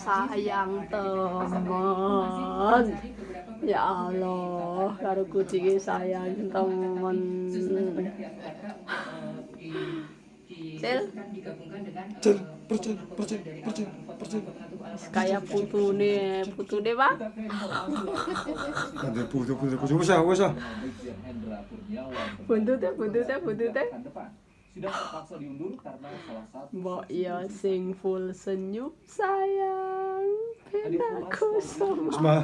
sayang temen. Ya Allah, karo kucinge sayang temen. Cil, Percil. kayak putune Pak. Ada putu. Wes ah. Buntute. Sidang terpaksa diundur karena salah satu Mbok ya sing full senyum sayang. Ben aku sama. Wes mah.